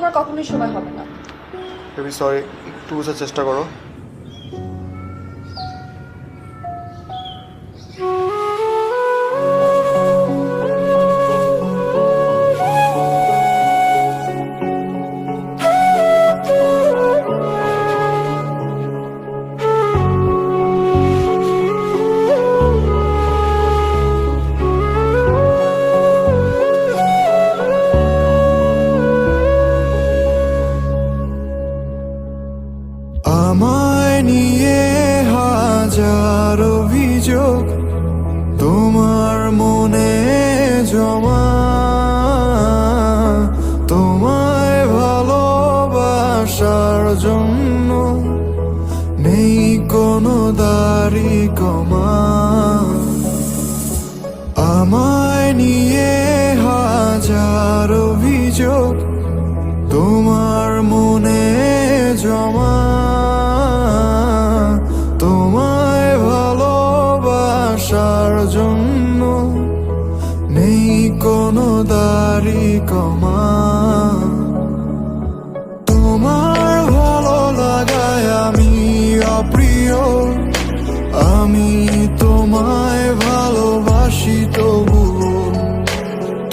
তোমার কখনোই সময় হবে না। বেবি সরি, একটু বোঝার চেষ্টা করো। আমায় নিয়ে হাজার অভিযোগ তোমার মনে জমা, তোমায় ভালোবাসার জন্য নেই কোনো দাড়ি কমা। আমায় নিয়ে হাজার অভিযোগ তোমার মনে জমা, তোমায় ভালোবাসার জন্য নেই কোনো দাড়ি কমা। তোমার ভালো লাগায় আমি অপ্রিয়, আমি তোমায় ভালোবাসি তবুও।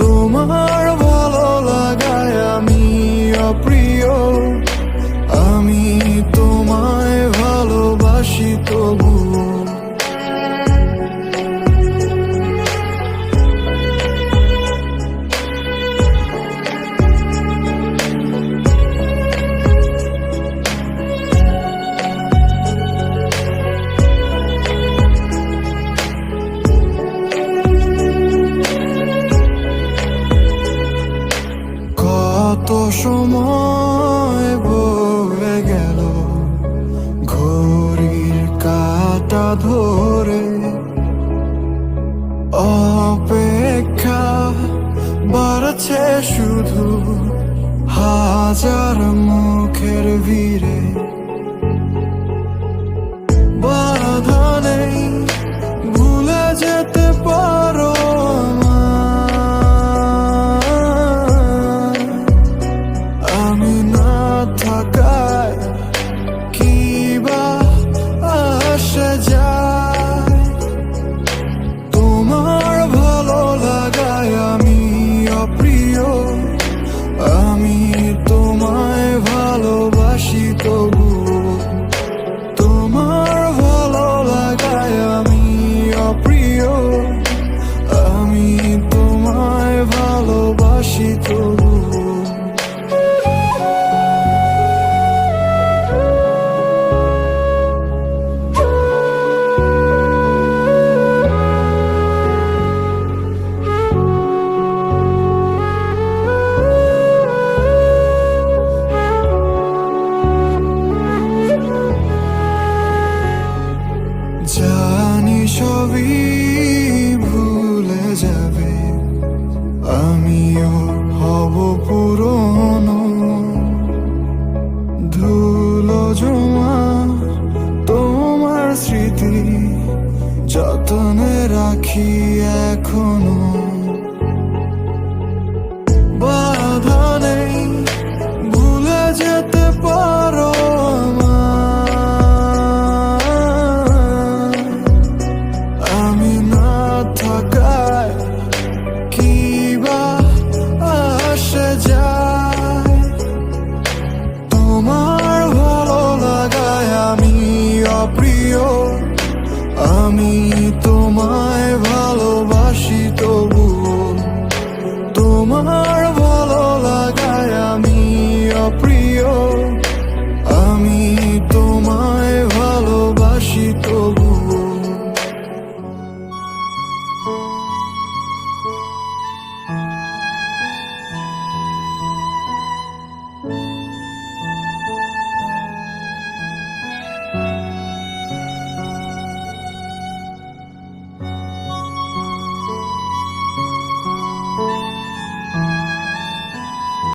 তোমার ভালো লাগায় আমি অপ্রিয়, আমি তোমায় ভালোবাসি তবুও। কত সময় বয়ে গেল ঘড়ির কাঁটা ধরে, অপেক্ষা বাড়ছে শুধু হাজার মুখের ভিড়ে।